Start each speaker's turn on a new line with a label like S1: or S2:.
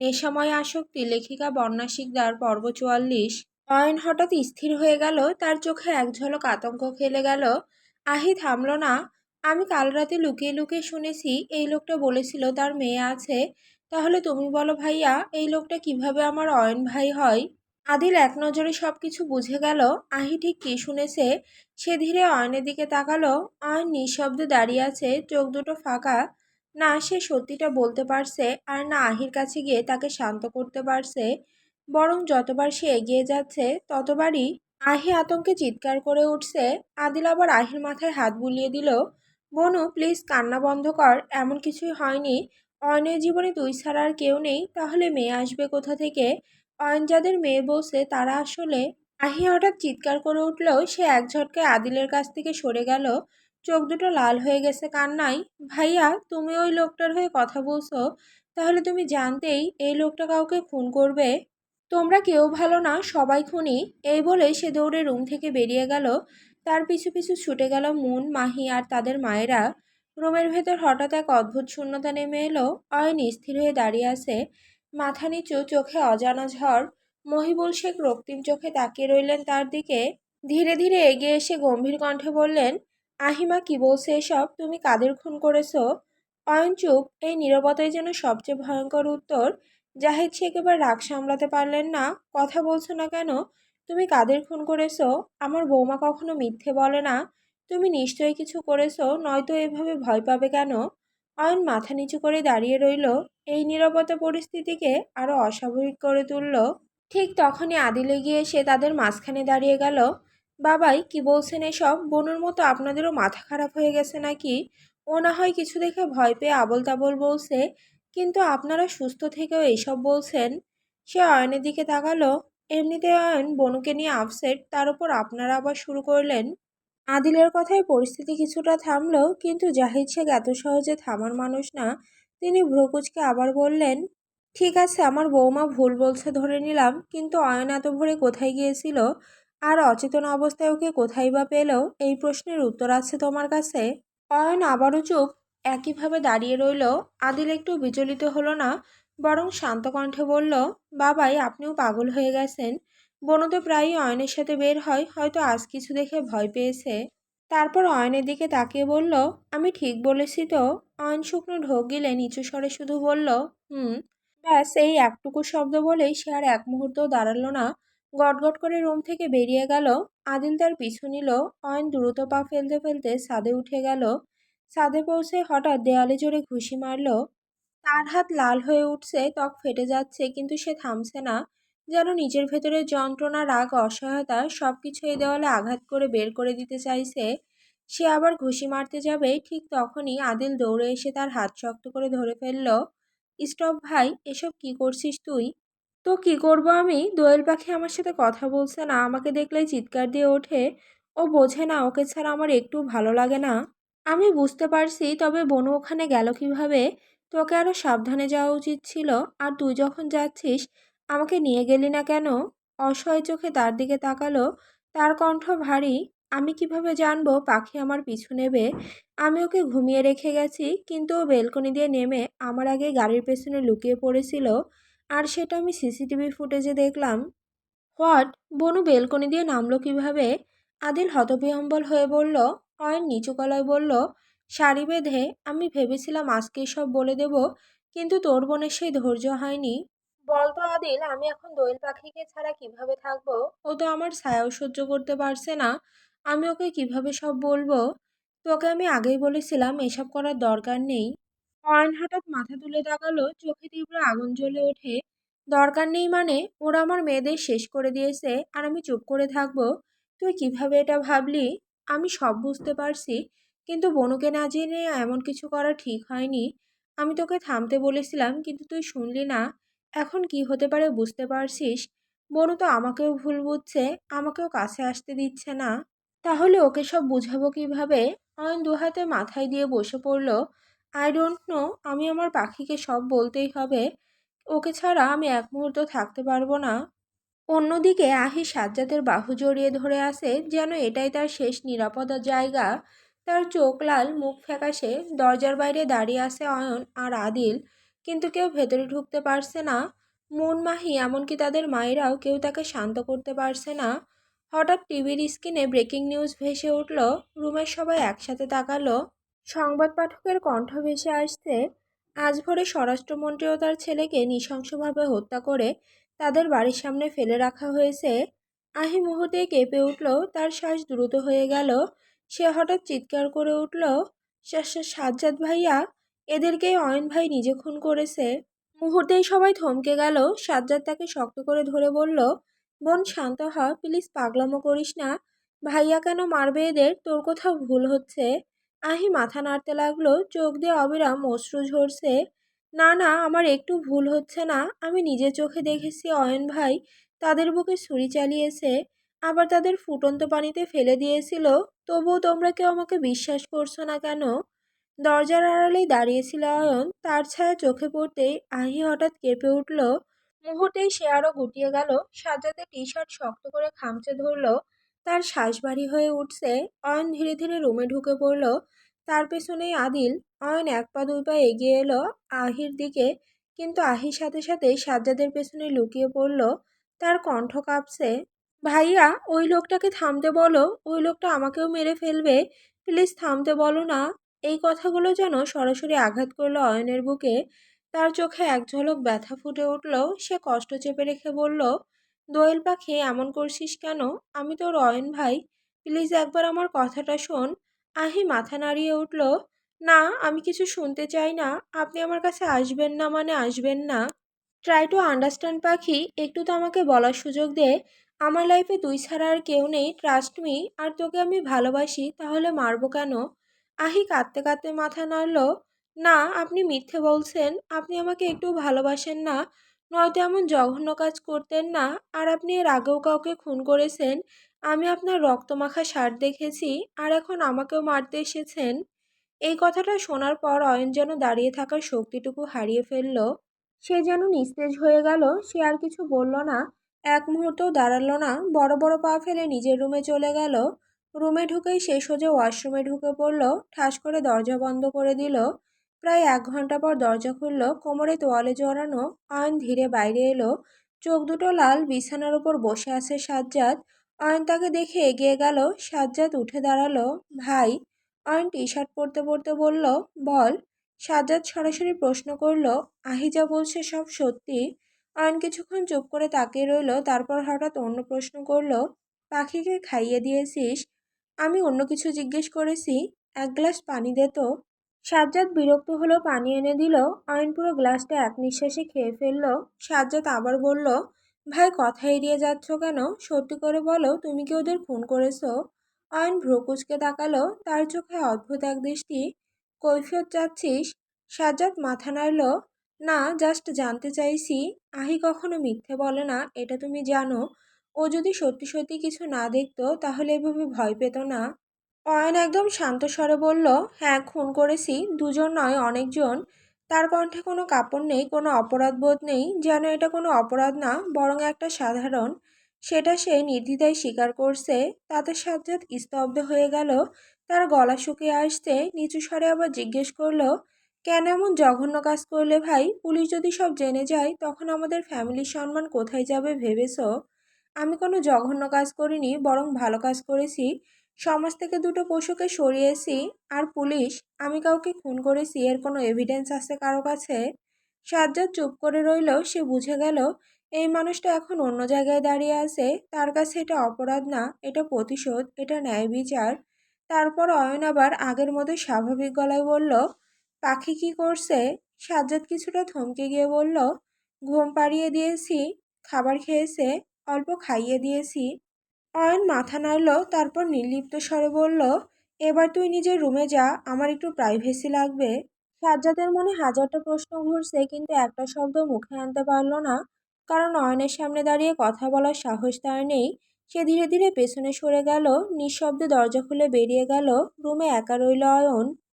S1: নেশাময় আসক্তি লেখিকা বন্যা শিকদার পর্ব ৪৪। অয়ন হঠাৎ স্থির হয়ে গেল, তার চোখে এক ঝলক আতঙ্ক খেলে গেল। আহি থামল না। আমি কাল রাতে লুকিয়ে লুকিয়ে শুনেছি এই লোকটা বলেছিল তার মেয়ে আছে। তাহলে তুমি বলো ভাইয়া, এই লোকটা কিভাবে আমার অয়ন ভাই হয়? আদিল এক নজরে সবকিছু বুঝে গেল আহি ঠিক কি শুনেছে। সে ধীরে অয়নের দিকে তাকালো। অয়ন নিঃশব্দে দাঁড়িয়ে আছে, চোখ দুটো ফাঁকা। না সে সত্যিটা বলতে পারছে, আর না আহির কাছে গিয়ে তাকে শান্ত করতে পারছে। বরং যতবার সে এগিয়ে যাচ্ছে ততবারই আহি আতঙ্কে চিৎকার করে উঠছে। আদিল আবার আহির মাথায় হাত বুলিয়ে দিল। বনু প্লিজ কান্না বন্ধ কর, এমন কিছুই হয়নি। অয়নের জীবনে তুই ছাড়া আর কেউ নেই, তাহলে মেয়ে আসবে কোথা থেকে? অয়ন যাদের মেয়ে বলছে তারা আসলে। আহি হঠাৎ চিৎকার করে উঠল। সে এক ঝটকায় আদিলের কাছ থেকে সরে গেল। চোখ দুটো লাল হয়ে গেছে কান্নায়। ভাইয়া, তুমি ওই লোকটার হয়ে কথা বলছো? তাহলে তুমি জানতেই এই লোকটা কাউকে খুন করবে? তোমরা কেউ ভালো না, সবাই খুনি। এই বলে সে দৌড়ে রুম থেকে বেরিয়ে গেল। তার পিছু পিছু ছুটে গেল মুন, মাহি আর তাদের মায়েরা। রুমের ভেতর হঠাৎ এক অদ্ভুত শূন্যতা নেমে এলো। অয়ন স্থির হয়ে দাঁড়িয়ে আছে, মাথা নিচু, চোখে অজানা ঝড়। মহিবুল শেখ রক্তিম চোখে তাকিয়ে রইলেন তার দিকে। ধীরে ধীরে এগিয়ে এসে গম্ভীর কণ্ঠে বললেন, আহিমা কি বলছে এসব? তুমি কাদের খুন করেছো? অয়ন চুপ। এই নীরবতাই যেন সবচেয়ে ভয়ঙ্কর উত্তর। জাহিদ শেখ এবার রাগ সামলাতে পারলেন না। কথা বলছো না কেন? তুমি কাদের খুন করেছো? আমার বৌমা কখনো মিথ্যে বলে না। তুমি নিশ্চয়ই কিছু করেছো, নয়তো এভাবে ভয় পাবে কেন? অয়ন মাথা নিচু করে দাঁড়িয়ে রইল। এই নীরবতা পরিস্থিতিকে আরো অস্বাভাবিক করে তুলল। ঠিক তখনই আদিল এগিয়ে এসে তাদের মাঝখানে দাঁড়িয়ে গেল। বাবাই কি বলছেন এসব? বনুর মতো আপনাদেরও মাথা খারাপ হয়ে গেছে নাকি? ও না হয় কিছু দেখে ভয় পেয়ে আবোল তাবোল বলছে, কিন্তু আপনারা সুস্থ থেকেও এইসব বলছেন। সে অয়নের দিকে তাকালো। এমনিতে অয়ন বনুকে নিয়ে আপসেট, তার উপর আপনারা আবার শুরু করলেন। আদিলের কথায় পরিস্থিতি কিছুটা থামলো, কিন্তু জাহিদ শেখ এত সহজে থামার মানুষ না। তিনি ভ্রুকুচকে আবার বললেন, ঠিক আছে আমার বৌমা ভুল বলছে ধরে নিলাম, কিন্তু অয়ন এত ভোরে কোথায় গিয়েছিল? আর অচেতন অবস্থায় ওকে কোথায় বা পেল? এই প্রশ্নের উত্তর আছে তোমার কাছে? অয়ন আবারও চুপ, একইভাবে দাঁড়িয়ে রইল। আদিল একটু বিচলিত হলো না, বরং শান্ত কণ্ঠে বলল, বাবাই আপনিও পাগল হয়ে গেছেন। বনু তো প্রায়ই অয়নের সাথে বের হয়, হয়তো আজ কিছু দেখে ভয় পেয়েছে। তারপর অয়নের দিকে তাকিয়ে বলল, আমি ঠিক বলেছি তো? অয়ন শুকনো ঢোক গিলে নিচু স্বরে শুধু বলল, হুম। ব্যাস এই একটুকু শব্দ বলেই সে আর এক মুহূর্তও দাঁড়ালো না। গটগট করে রুম থেকে বেরিয়ে গেল। আদিল তার পিছু নিল। অয়ন দ্রুত পা ফেলতে ফেলতে ছাদে উঠে গেল। ছাদে পৌঁছে হঠাৎ দেয়ালে জোরে ঘুষি মারল। তার হাত লাল হয়ে উঠছে, ত্বক ফেটে যাচ্ছে, কিন্তু সে থামছে না। যেন নিজের ভেতরে যন্ত্রণা, রাগ, অসহায়তা সবকিছু এই দেওয়ালে আঘাত করে বের করে দিতে চাইছে। সে আবার ঘুষি মারতে যাবে, ঠিক তখনই আদিল দৌড়ে এসে তার হাত শক্ত করে ধরে ফেলল। স্টপ ভাই, এসব কি করছিস তুই? তো কি করব আমি? দোয়েল পাখি আমার সাথে কথা বলছে না, আমাকে দেখলেই চিৎকার দিয়ে ওঠে। ও বোঝে না ওকে ছাড়া আমার একটু ভালো লাগে না। আমি বুঝতে পারছি, তবে বনু ওখানে গেল কিভাবে? তোকে আরো সাবধানে যাওয়া উচিত ছিল। আর তুই যখন যাচ্ছিস আমাকে নিয়ে গেলি না কেন? অসহায় চোখে তার দিকে তাকালো। তার কণ্ঠ ভারী। আমি কিভাবে জানবো পাখি আমার পিছু নেবে? আমি ওকে ঘুমিয়ে রেখে গেছি, কিন্তু ও বেলকনি দিয়ে নেমে আমার আগে গাড়ির পেছনে লুকিয়ে পড়েছিল। আর সেটা আমি সিসিটিভি ফুটেজে দেখলাম। হোয়াট? বনু বেলকনি দিয়ে নামলো কিভাবে? আদিল হতবিহ্বল হয়ে বলল। অয়ন নিচু গলায় বলল, শাড়ি বেঁধে। আমি ভেবেছিলাম আজকেই সব বলে দেব, কিন্তু তোর বোনের সেই ধৈর্য হয়নি। বলতো আদিল, আমি এখন দোয়েল পাখিকে ছাড়া কিভাবে থাকবো? ও তো আমার ছায়াও সহ্য করতে পারছে না। আমি ওকে কিভাবে সব বলবো? তোকে আমি আগেই বলেছিলাম এসব করার দরকার নেই। অয়ন হঠাৎ মাথা তুলে তাকালো, চোখে তীব্র আগুন জ্বলে ওঠে। দরকার নেই মানে? ওরা আমার মেয়েদের শেষ করে দিয়েছে, আর আমি চুপ করে থাকবো? তুই কিভাবে এটা ভাবলি? আমি সব বুঝতে পারছি, কিন্তু বনুকে না জেনে এমন কিছু করা ঠিক হয়নি। আমি তোকে থামতে বলেছিলাম, কিন্তু তুই শুনলি না। এখন কি হতে পারে বুঝতে পারছিস? বনু তো আমাকেও ভুল বুঝছে, আমাকেও কাছে আসতে দিচ্ছে না। তাহলে ওকে সব বুঝাবো কিভাবে? অয়ন দুহাতে মাথায় দিয়ে বসে পড়ল। I don't know. আমি আমার পাখিকে সব বলতেই হবে। ওকে ছাড়া আমি এক মুহূর্ত থাকতে পারবো না। অন্যদিকে আহি সাজ্জাদের বাহু জড়িয়ে ধরে আছে, যেন এটাই তার শেষ নিরাপদ জায়গা। তার চোখ লাল, মুখ ফ্যাকাশে। দরজার বাইরে দাঁড়িয়ে আছে অয়ন আর আদিল, কিন্তু কেউ ভেতরে ঢুকতে পারছে না। মুন, মাহি, এমনকি তাদের মায়েরাও কেউ তাকে শান্ত করতে পারছে না। হঠাৎ টিভির স্ক্রিনে ব্রেকিং নিউজ ভেসে উঠল। রুমের সবাই একসাথে তাকালো। সংবাদ পাঠকের কণ্ঠ ভেসে আসছে, আজ ভোরে স্বরাষ্ট্রমন্ত্রী ও তার ছেলেকে নৃশংসভাবে হত্যা করে তাদের বাড়ির সামনে ফেলে রাখা হয়েছে। আহি মুহূর্তেই কেঁপে উঠল, তার শ্বাস দ্রুত হয়ে গেল। সে হঠাৎ চিৎকার করে উঠল, সাজ্জাদ ভাইয়া, এদেরকেই অয়ন ভাই নিজে খুন করেছে। মুহূর্তেই সবাই থমকে গেল। সাজ্জাদ তাকে শক্ত করে ধরে বলল, বোন শান্ত হ, প্লিজ, পাগলামো করিস না। ভাইয়া কেন মারবে এদের? তোর কোথাও ভুল হচ্ছে। আহি মাথা নাড়তে লাগলো, চোখ দিয়ে অবিরাম অশ্রু ঝরছে। না না, আমার একটু ভুল হচ্ছে না। আমি নিজের চোখে দেখেছি অয়ন ভাই তাদের বুকে ছুরি চালিয়েছে, আবার তাদের ফুটন্ত পানিতে ফেলে দিয়েছিল। তবুও তোমরা কেউ আমাকে বিশ্বাস করছো না কেন? দরজার আড়ালেই দাঁড়িয়েছিল অয়ন। তার ছায়া চোখে পড়তেই আহি হঠাৎ কেঁপে উঠল। মুহূর্তেই সে আরো গুটিয়ে গেল। সাজ্জাদের টি শার্ট শক্ত করে খামচে ধরল। তার শ্বাস ভারী হয়ে উঠছে। অয়ন ধীরে ধীরে রুমে ঢুকে পড়ল। তার পেছনেই আদিল। অয়ন এক পা দুই পা এগিয়ে এলো আহির দিকে, কিন্তু আহির সাথে সাথে সাজ্জাদের পেছনে লুকিয়ে পড়ল। তার কণ্ঠ কাঁপছে, ভাইয়া, ওই লোকটাকে থামতে বলো, ওই লোকটা আমাকেও মেরে ফেলবে। প্লিজ থামতে বলো না। এই কথাগুলো যেন সরাসরি আঘাত করলো অয়নের বুকে। তার চোখে এক ঝলক ব্যথা ফুটে উঠল। সে কষ্ট চেপে রেখে বলল, দোয়েল পাখি, এমন করছিস কেন? আমি তোর অয়ন ভাই, প্লিজ একবার আমার কথাটা শোন। আহি মাথা নাড়িয়ে উঠল, না, আমি কিছু শুনতে চাই না। আপনি আমার কাছে আসবেন না মানে আসবেন না। ট্রাই টু আন্ডারস্ট্যান্ড পাখি, একটু তো আমাকে বলার সুযোগ দে। আমার লাইফে তুই ছাড়া আর কেউ নেই, ট্রাস্ট মি। আর তোকে আমি ভালোবাসি, তাহলে মারবো কেন? আহি কাঁদতে কাঁদতে মাথা নাড়ল, না, আপনি মিথ্যে বলছেন। আপনি আমাকে একটু ভালোবাসেন না, নয়তো এমন জঘন্য কাজ করতেন না। আর আপনি এর আগেও কাউকে খুন করেছেন। আমি আপনার রক্তমাখা শার্ট দেখেছি, আর এখন আমাকেও মারতে এসেছেন। এই কথাটা শোনার পর অয়ন যেন দাঁড়িয়ে থাকার শক্তিটুকু হারিয়ে ফেলল। সে যেন নিস্তেজ হয়ে গেল। সে আর কিছু বলল না, এক মুহূর্তও দাঁড়ালো না, বড় বড় পা ফেলে নিজের রুমে চলে গেল। রুমে ঢুকেই সে সোজা ওয়াশরুমে ঢুকে পড়ল। ঠাস করে দরজা বন্ধ করে দিল। প্রায় 1 ঘন্টা পর দরজা খুলল। কোমরে তোয়ালে জড়ানো অয়ন ধীরে বাইরে এলো। চোখ দুটো লাল। বিছানার উপর বসে আছে সাজ্জাদ। অয়ন তাকে দেখে এগিয়ে গেল। সাজ্জাদ উঠে দাঁড়ালো, ভাই। অয়ন টি শার্ট পরতে পরতে বলল, বল। সাজ্জাদ সরাসরি প্রশ্ন করল, আহি যা বলছে সব সত্যি? অয়ন কিছুক্ষণ চুপ করে তাকিয়ে রইল। তারপর হঠাৎ অন্য প্রশ্ন করল, পাখিকে খাইয়ে দিয়েছিস? আমি অন্য কিছু জিজ্ঞেস করেছি। এক গ্লাস পানি দে তো। সাজ্জাদ বিরক্ত হলো, পানি এনে দিল। অয়ন পুরো গ্লাসটা এক নিঃশ্বাসে খেয়ে ফেলল। সাজ্জাদ আবার বলল, ভাই, কথা এড়িয়ে যাচ্ছ কেন? সত্যি করে বলো, তুমি কি ওদের খুন করেছো? অয়ন ভ্রু কুঁচকে তাকালো। তার চোখে অদ্ভুত এক দৃষ্টি। কৈফিয়ত চাচ্ছিস? সাজ্জাদ মাথা নাড়ল, না, জাস্ট জানতে চাইছি। আহি কখনো মিথ্যে বলে না, এটা তুমি জানো। ও যদি সত্যি সত্যি কিছু না দেখতো তাহলে এভাবে ভয় পেত না। অয়ন একদম শান্ত স্বরে বলল, হ্যাঁ, খুন করেছি, দুজন নয়, অনেকজন। তার কণ্ঠে কোনো কাঁপন নেই, কোনো অপরাধবোধ নেই, যেন এটা কোনো অপরাধ না, বরং একটা সাধারণ। সেটা সে নির্দ্বিধায় স্বীকার করছে। তাতে সাজ্জাদ স্তব্ধ হয়ে গেল। তার গলা শুকিয়ে আসতে নিচু স্বরে আবার জিজ্ঞেস করলো, কেন এমন জঘন্য কাজ করলে ভাই? পুলিশ যদি সব জেনে যায় তখন আমাদের ফ্যামিলির সম্মান কোথায় যাবে ভেবেছো? আমি কোনো জঘন্য কাজ করিনি, বরং ভালো কাজ করেছি। সমাজ থেকে দুটো পশুকে সরিয়েছি। আর পুলিশ, আমি কাউকে খুন করেছি এর কোনো এভিডেন্স আছে কারো কাছে? সাজ্জাদ চুপ করে রইল। সে বুঝে গেল এই মানুষটা এখন অন্য জায়গায় দাঁড়িয়ে আছে। তার কাছে এটা অপরাধ না, এটা প্রতিশোধ, এটা ন্যায় বিচার। তারপর অয়ন আবার আগের মতো স্বাভাবিক গলায় বলল, পাখি কি করছে? সাজ্জাদ কিছুটা থমকে গিয়ে বলল, ঘুম পাড়িয়ে দিয়েছি, খাবার খেয়েছে, অল্প খাইয়ে দিয়েছি। অয়ন মাথা নাড়ল। তারপর নির্লিপ্ত স্বরে বলল, এবার তুই নিজের রুমে যা, আমার একটু প্রাইভেসি লাগবে। সাজ্জাদের মনে হাজারটা প্রশ্ন ঘুরছে, কিন্তু একটা শব্দ মুখে আনতে পারল না, কারণ অয়নের সামনে দাঁড়িয়ে কথা বলার সাহস তার নেই। সে ধীরে ধীরে পেছনে সরে গেল, নিঃশব্দে দরজা খুলে বেরিয়ে গেল। রুমে একা রইল অয়ন।